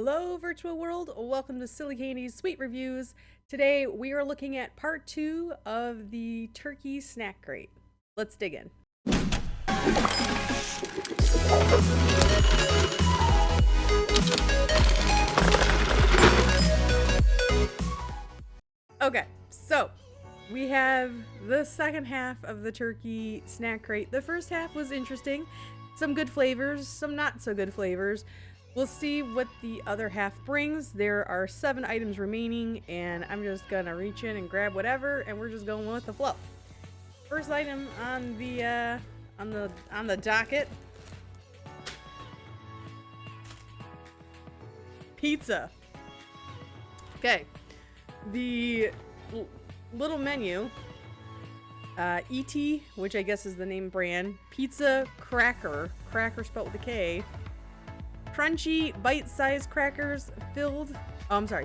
Hello, virtual world. Welcome to Silly Candy's Sweet Reviews. Today we are looking at part 2 of the turkey snack crate. Let's dig in. Okay, so we have the second half of the turkey snack crate. The first half was interesting. Some good flavors, some not so good flavors. We'll see what the other half brings. There are 7 items remaining, and I'm just gonna reach in and grab whatever, and we're just going with the flow. First item on the docket: pizza. Okay, the little menu. ET, which I guess is the name brand. Pizza cracker spelled with a K. Crunchy, bite-sized crackers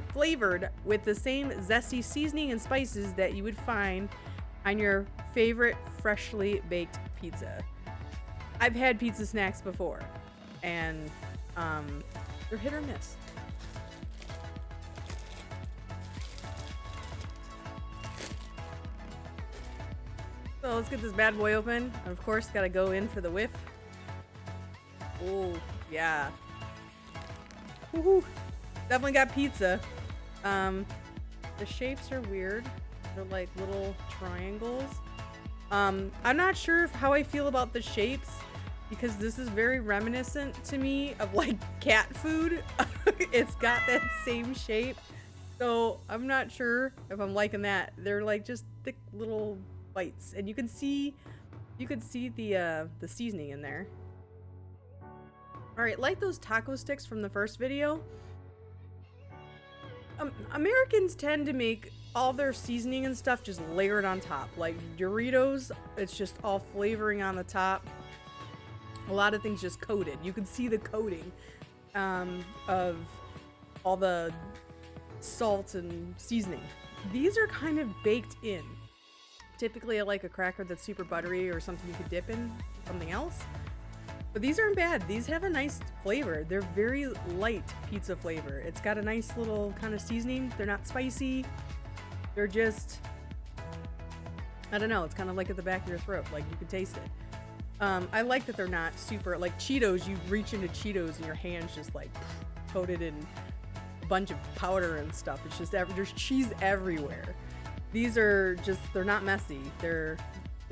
flavored with the same zesty seasoning and spices that you would find on your favorite freshly baked pizza. I've had pizza snacks before, and they're hit or miss. So let's get this bad boy open. And of course, gotta go in for the whiff. Oh, yeah. Woohoo. Definitely got pizza. The shapes are weird. They're like little triangles. I'm not sure how I feel about the shapes, because this is very reminiscent to me of like cat food. It's got that same shape. So I'm not sure if I'm liking that. They're like just thick little bites, and you can see the seasoning in there. Alright, like those taco sticks from the first video, Americans tend to make all their seasoning and stuff just layered on top. Like Doritos, it's just all flavoring on the top. A lot of things just coated. You can see the coating of all the salt and seasoning. These are kind of baked in. Typically, I like a cracker that's super buttery or something you could dip in something else. But these aren't bad. These have a nice flavor. They're very light pizza flavor. It's got a nice little kind of seasoning. They're not spicy. They're just, I don't know. It's kind of like at the back of your throat. Like you can taste it. I like that they're not super, like Cheetos. You reach into Cheetos and your hand's just like coated in a bunch of powder and stuff. It's just, there's cheese everywhere. These are just, they're not messy. They're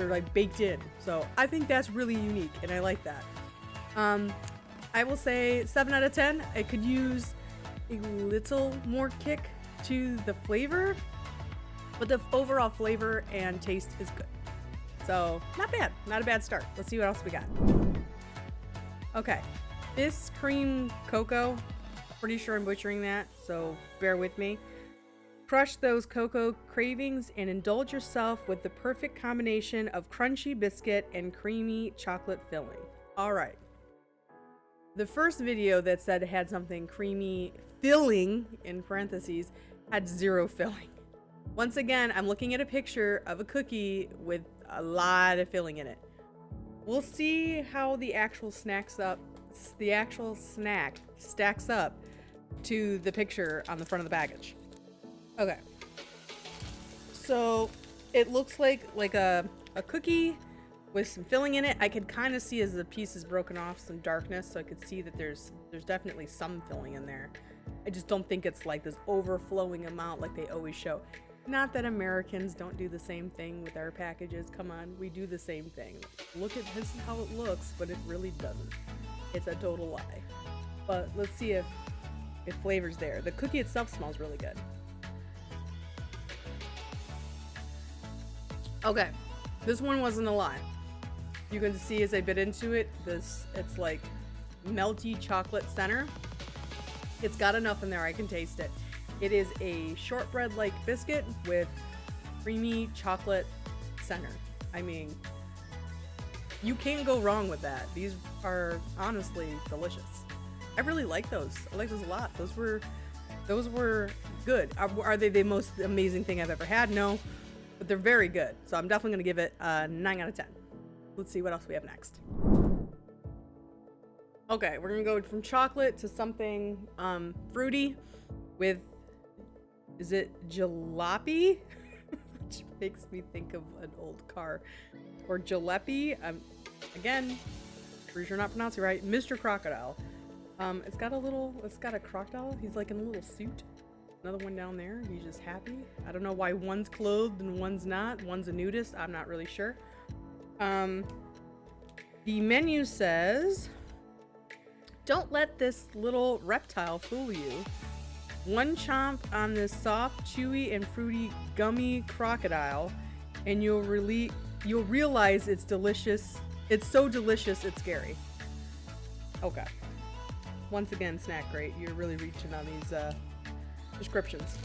like baked in. So I think that's really unique, and I like that. I will say 7 out of 10. I could use a little more kick to the flavor, but the overall flavor and taste is good. So not bad, not a bad start. Let's see what else we got. Okay, this cream cocoa, pretty sure I'm butchering that, so bear with me. Crush those cocoa cravings and indulge yourself with the perfect combination of crunchy biscuit and creamy chocolate filling. All right. The first video that said it had something creamy filling, in parentheses, had 0 filling. Once again, I'm looking at a picture of a cookie with a lot of filling in it. We'll see how the actual snack stacks up to the picture on the front of the package. Okay, so it looks like a cookie with some filling in it. I could kind of see, as the piece is broken off, some darkness, so I could see that there's definitely some filling in there. I just don't think it's like this overflowing amount like they always show. Not that Americans don't do the same thing with our packages. Come on, we do the same thing. Look at this is how it looks, but it really doesn't. It's a total lie. But let's see if flavor's there. The cookie itself smells really good. Okay, this one wasn't a lie. You can see as I bit into it, it's like melty chocolate center. It's got enough in there, I can taste it. It is a shortbread-like biscuit with creamy chocolate center. I mean, you can't go wrong with that. These are honestly delicious. I really like those. I like those a lot. Those were good. Are they the most amazing thing I've ever had? No. But they're very good. So I'm definitely going to give it a 9 out of 10. Let's see what else we have next. Okay, we're gonna go from chocolate to something fruity with, is it jalopy? Which makes me think of an old car. Or jalopy. Again, pretty sure not pronouncing it right. Mr. Crocodile. It's got a crocodile. He's like in a little suit. Another one down there. He's just happy. I don't know why one's clothed and one's not. One's a nudist. I'm not really sure. The menu says, don't let this little reptile fool you. One chomp on this soft, chewy, and fruity gummy crocodile, and you'll realize it's delicious. It's so delicious, it's scary. Okay. Once again, snackcrate, you're really reaching on these descriptions.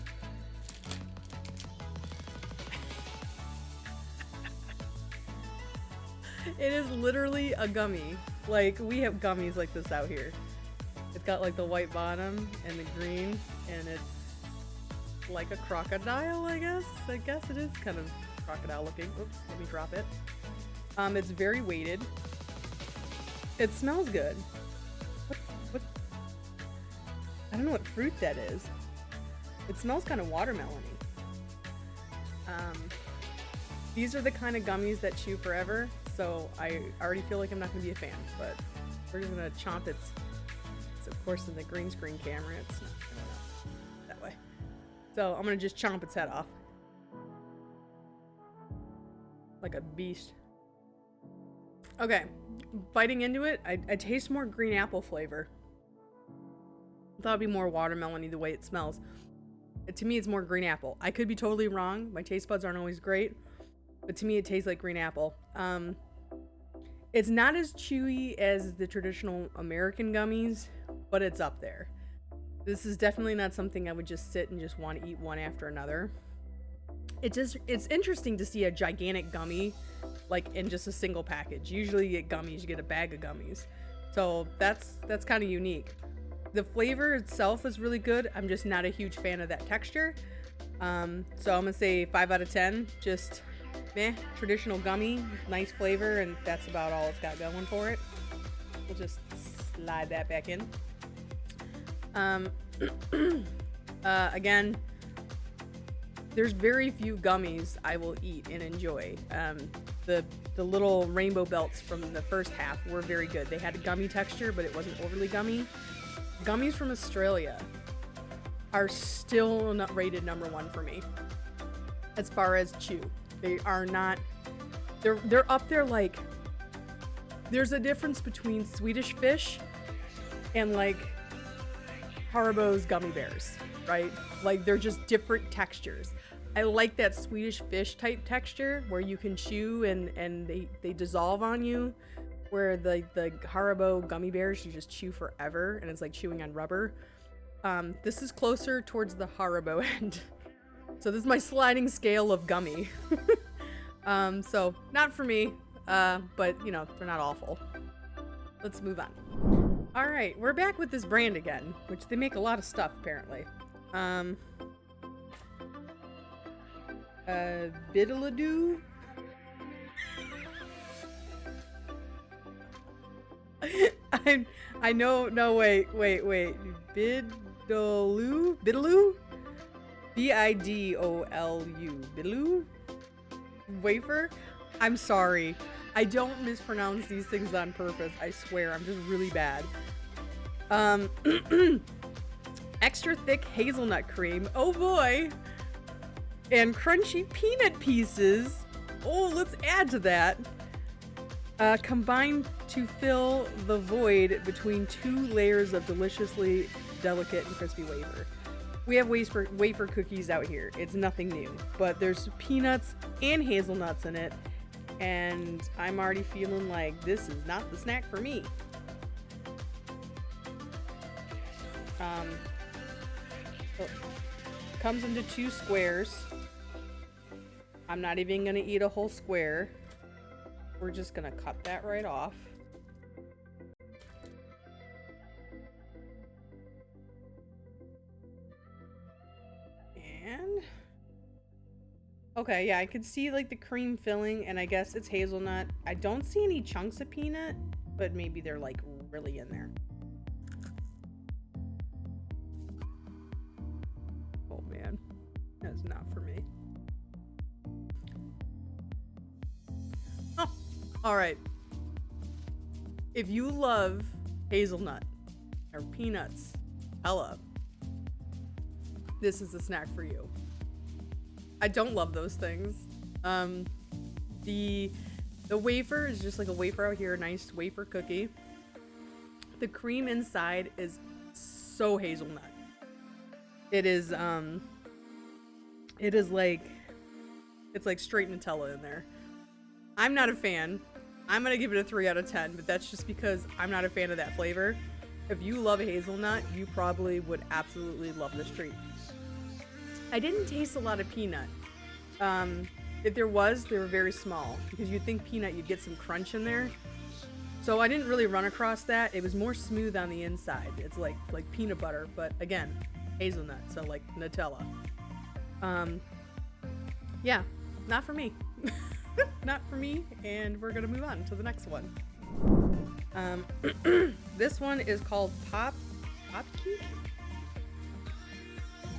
It is literally a gummy. Like, we have gummies like this out here. It's got like the white bottom and the green, and it's like a crocodile, I guess. I guess it is kind of crocodile looking. Oops, let me drop it. It's very weighted. It smells good. What? I don't know what fruit that is. It smells kind of watermelon-y. These are the kind of gummies that chew forever, so I already feel like I'm not gonna be a fan, but we're just gonna chomp its of course in the green screen camera, it's not showing up that way. So I'm gonna just chomp its head off. Like a beast. Okay, biting into it, I taste more green apple flavor. I thought it'd be more watermelon-y the way it smells. To me, it's more green apple. I could be totally wrong. My taste buds aren't always great, but to me, it tastes like green apple. It's not as chewy as the traditional American gummies, but it's up there. This is definitely not something I would just sit and just want to eat one after another. It's interesting to see a gigantic gummy like in just a single package. Usually you get gummies, you get a bag of gummies. So that's kind of unique. The flavor itself is really good. I'm just not a huge fan of that texture. So I'm gonna say 5 out of 10. Just meh, traditional gummy, nice flavor, and that's about all it's got going for it. We'll just slide that back in. Again, there's very few gummies I will eat and enjoy. The little rainbow belts from the first half were very good. They had a gummy texture, but it wasn't overly gummy. Gummies from Australia are still not rated #1 for me as far as chew. They are not, they're up there. Like, there's a difference between Swedish Fish and like Haribo's gummy bears, right? Like, they're just different textures. I like that Swedish Fish type texture where you can chew and they dissolve on you, where the Haribo gummy bears you just chew forever and it's like chewing on rubber. This is closer towards the Haribo end. So this is my sliding scale of gummy. So not for me, but you know, they're not awful. Let's move on. All right, we're back with this brand again, which they make a lot of stuff apparently. Biddaloo. I know, no, wait. Biddaloo? Biddolu. Biddaloo? Wafer? I'm sorry. I don't mispronounce these things on purpose. I swear, I'm just really bad. Extra thick hazelnut cream. Oh boy. And crunchy peanut pieces. Oh, let's add to that. Combined to fill the void between 2 layers of deliciously delicate and crispy wafer. We have wafer cookies out here. It's nothing new, but there's peanuts and hazelnuts in it, and I'm already feeling like this is not the snack for me. Comes into 2 squares. I'm not even gonna eat a whole square. We're just gonna cut that right off. And okay, yeah, I could see like the cream filling, and I guess it's hazelnut. I don't see any chunks of peanut, but maybe they're like really in there. Oh man, that's not for me. Oh, all right. If you love hazelnut or peanuts, Nutella, this is a snack for you. I don't love those things. The wafer is just like a wafer out here, a nice wafer cookie. The cream inside is so hazelnut. It is like, it's like straight Nutella in there. I'm not a fan. I'm gonna give it a 3 out of 10, but that's just because I'm not a fan of that flavor. If you love hazelnut, you probably would absolutely love this treat. I didn't taste a lot of peanut. If there was, they were very small, because you'd think peanut, you'd get some crunch in there. So I didn't really run across that. It was more smooth on the inside. It's like peanut butter, but again, hazelnut, so like Nutella. Yeah, not for me. Not for me, and we're gonna move on to the next one. This one is called Pop Cake?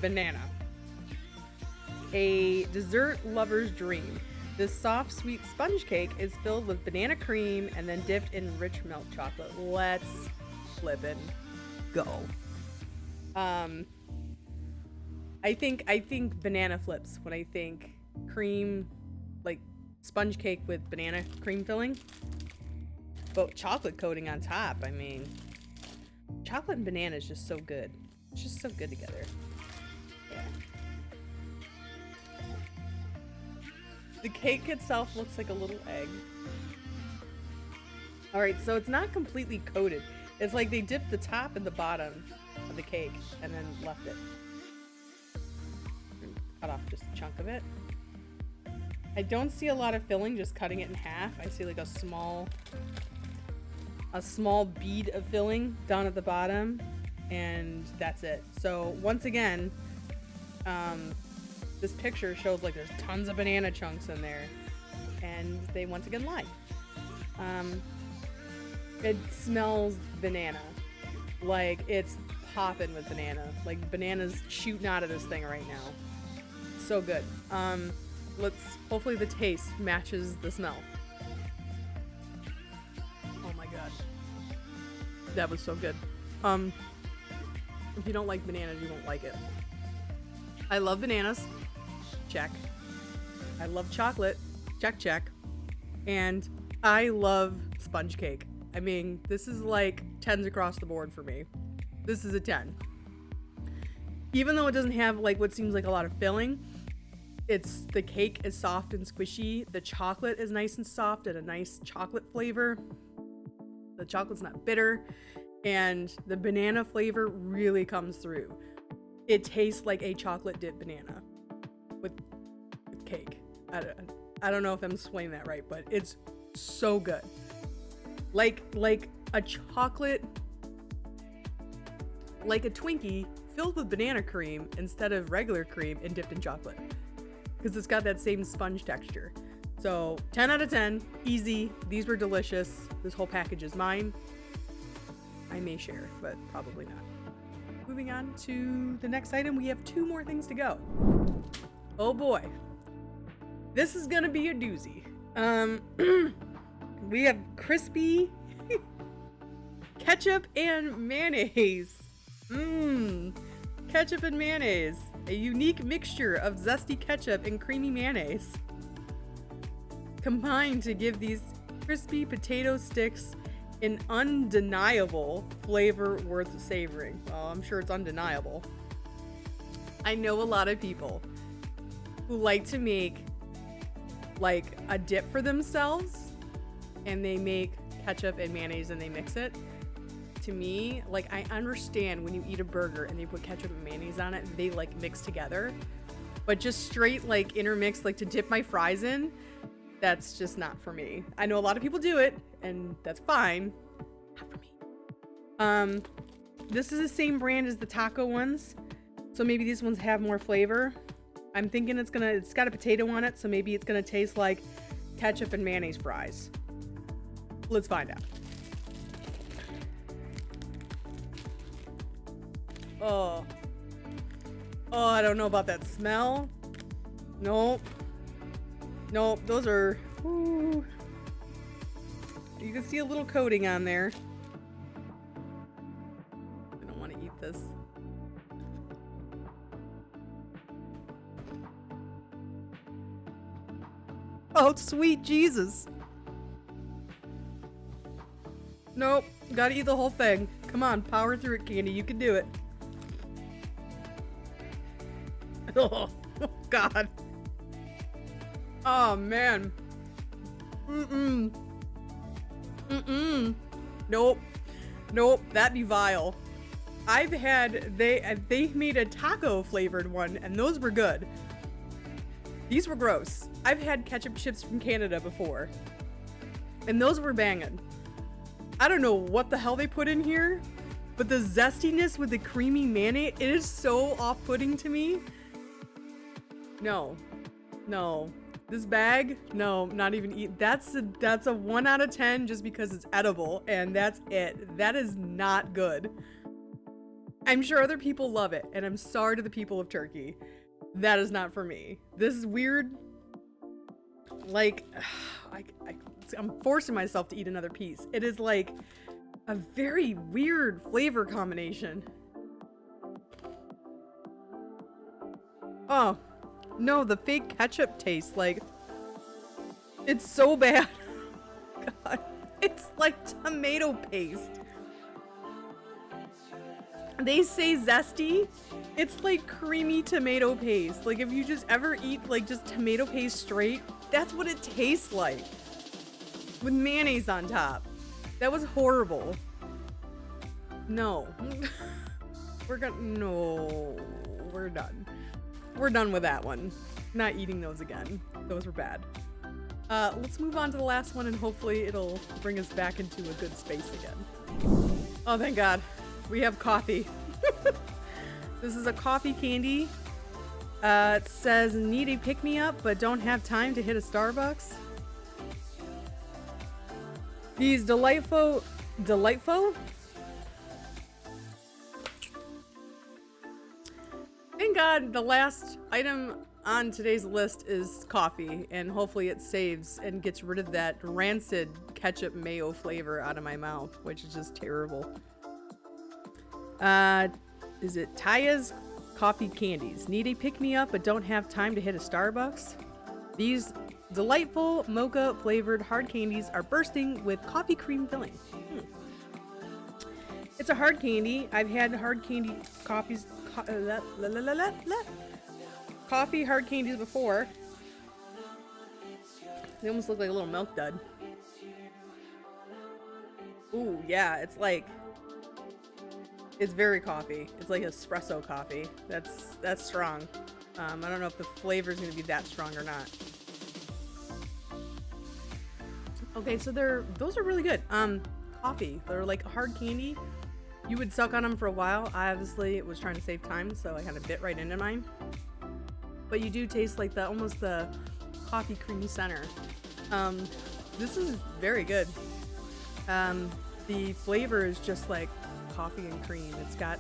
Banana. A dessert lover's dream. This soft, sweet sponge cake is filled with banana cream and then dipped in rich milk chocolate. Let's flippin' go. I think banana flips when I think cream, like sponge cake with banana cream filling. But chocolate coating on top, I mean, chocolate and banana is just so good. It's just so good together. Yeah. The cake itself looks like a little egg. Alright, so it's not completely coated. It's like they dipped the top and the bottom of the cake and then left it. Cut off just a chunk of it. I don't see a lot of filling, just cutting it in half. I see like a small bead of filling down at the bottom, and that's it. So once again, this picture shows like there's tons of banana chunks in there, and they once again lie. It smells banana, like it's popping with banana, like bananas shooting out of this thing right now. So good. Hopefully the taste matches the smell. Oh my god. That was so good. If you don't like bananas, you won't like it. I love bananas. Check. I love chocolate. Check, check. And I love sponge cake. I mean, this is like 10s across the board for me. This is a 10. Even though it doesn't have like what seems like a lot of filling, the cake is soft and squishy. The chocolate is nice and soft and a nice chocolate flavor. The chocolate's not bitter, and the banana flavor really comes through. It tastes like a chocolate dipped banana with cake. I don't know if I'm explaining that right, but it's so good. Like a chocolate, like a Twinkie filled with banana cream instead of regular cream and dipped in chocolate, because it's got that same sponge texture. So 10 out of 10, easy. These were delicious. This whole package is mine. I may share, but probably not. Moving on to the next item, we have 2 more things to go. Oh boy. This is gonna be a doozy. We have crispy ketchup and mayonnaise. Ketchup and mayonnaise. A unique mixture of zesty ketchup and creamy mayonnaise combined to give these crispy potato sticks an undeniable flavor worth savoring. Well, I'm sure it's undeniable. I know a lot of people who like to make like a dip for themselves, and they make ketchup and mayonnaise and they mix it. To me, like, I understand when you eat a burger and they put ketchup and mayonnaise on it, they like mix together, but just straight like intermix, like to dip my fries in, that's just not for me. I know a lot of people do it, and that's fine. Not for me. This is the same brand as the taco ones, so maybe these ones have more flavor. I'm thinking it's got a potato on it, so maybe it's gonna taste like ketchup and mayonnaise fries. Let's find out. Oh. Oh, I don't know about that smell. Nope. Nope, those are... Ooh. You can see a little coating on there. I don't want to eat this. Oh, sweet Jesus. Nope, gotta eat the whole thing. Come on, power through it, Candy. You can do it. Oh, God. Oh, man. Mm-mm. Mm-mm. Nope. Nope, that'd be vile. I've had, they made a taco flavored one, and those were good. These were gross. I've had ketchup chips from Canada before, and those were banging. I don't know what the hell they put in here, but the zestiness with the creamy mayonnaise, it is so off-putting to me. No. No. This bag, no, not even eat. That's a 1 out of 10 just because it's edible, and that's it. That is not good. I'm sure other people love it, and I'm sorry to the people of Turkey. That is not for me. This is weird. Like, I'm forcing myself to eat another piece. It is like a very weird flavor combination. Oh, no, the fake ketchup taste, like, it's so bad. God, it's like tomato paste. They say zesty. It's like creamy tomato paste. Like if you just ever eat like just tomato paste straight, that's what it tastes like. With mayonnaise on top. That was horrible. No. We're done. We're done with that one. Not eating those again. Those were bad. Let's move on to the last one and hopefully it'll bring us back into a good space again. Oh, thank God. We have coffee. This is a coffee candy. It says, need a pick-me-up, but don't have time to hit a Starbucks. These delightful? Thank God the last item on today's list is coffee, and hopefully it saves and gets rid of that rancid ketchup mayo flavor out of my mouth, which is just terrible. Is it Taya's coffee candies? Need a pick-me-up but don't have time to hit a Starbucks? These delightful mocha flavored hard candies are bursting with coffee cream filling. It's a hard candy. I've had hard candy coffee hard candies before. They almost look like a little milk dud. Ooh, yeah, it's very coffee. It's like espresso coffee. That's strong. I don't know if the flavor is going to be that strong or not. Okay, so those are really good. Coffee. They're like a hard candy. You would suck on them for a while. I obviously was trying to save time, so I kind of bit right into mine. But you do taste like almost the coffee cream center. This is very good. The flavor is just like coffee and cream. It's got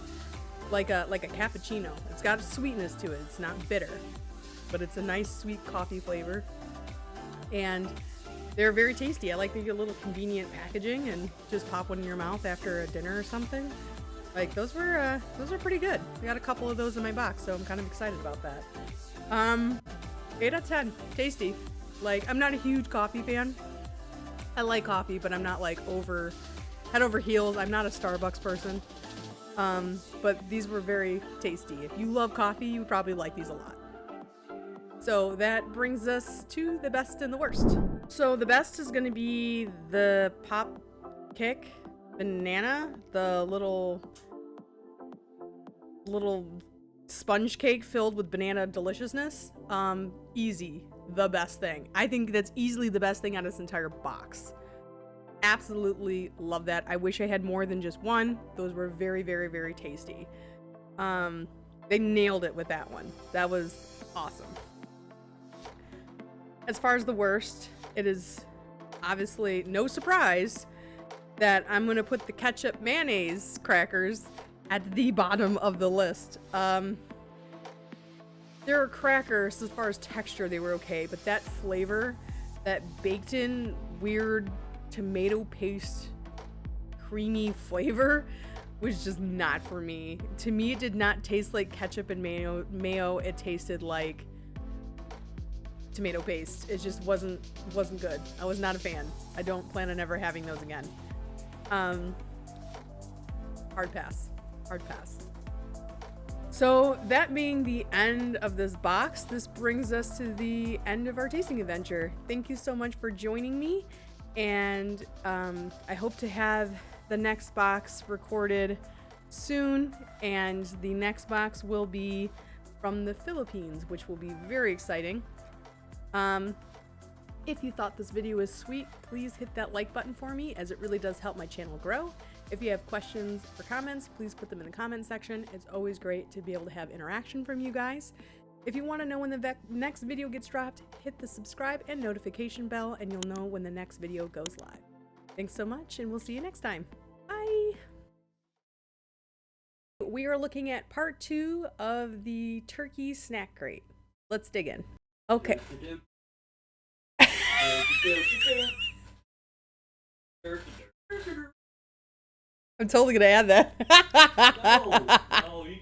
like a cappuccino. It's got a sweetness to it. It's not bitter, but it's a nice sweet coffee flavor. And they're very tasty. I like the little convenient packaging and just pop one in your mouth after a dinner or something. Like those are pretty good. I got a couple of those in my box, so I'm kind of excited about that. 8 out of 10. Tasty. Like, I'm not a huge coffee fan. I like coffee, but I'm not like head over heels. I'm not a Starbucks person. But these were very tasty. If you love coffee, you would probably like these a lot. So that brings us to the best and the worst. So the best is going to be the Pop Kick Banana, the little sponge cake filled with banana deliciousness. Easy, the best thing. I think that's easily the best thing out of this entire box. Absolutely love that. I wish I had more than just one. Those were very, very, very tasty. They nailed it with that one. That was awesome. As far as the worst, it is obviously no surprise that I'm going to put the ketchup mayonnaise crackers at the bottom of the list. There are crackers, as far as texture, they were okay, but that flavor, that baked in weird tomato paste creamy flavor was just not for me. To me, it did not taste like ketchup and mayo. It tasted like tomato paste. It just wasn't good. I was not a fan. I don't plan on ever having those again. Hard pass. So that being the end of this box, this brings us to the end of our tasting adventure. Thank you so much for joining me, and I hope to have the next box recorded soon, and the next box will be from the Philippines, which will be very exciting. If you thought this video was sweet, please hit that like button for me, as it really does help my channel grow. If you have questions or comments, please put them in the comment section. It's always great to be able to have interaction from you guys. If you want to know when the next video gets dropped, hit the subscribe and notification bell, and you'll know when the next video goes live. Thanks so much, and we'll see you next time. Bye! We are looking at part 2 of the turkey snack crate. Let's dig in. Okay. I'm totally gonna add that. No, you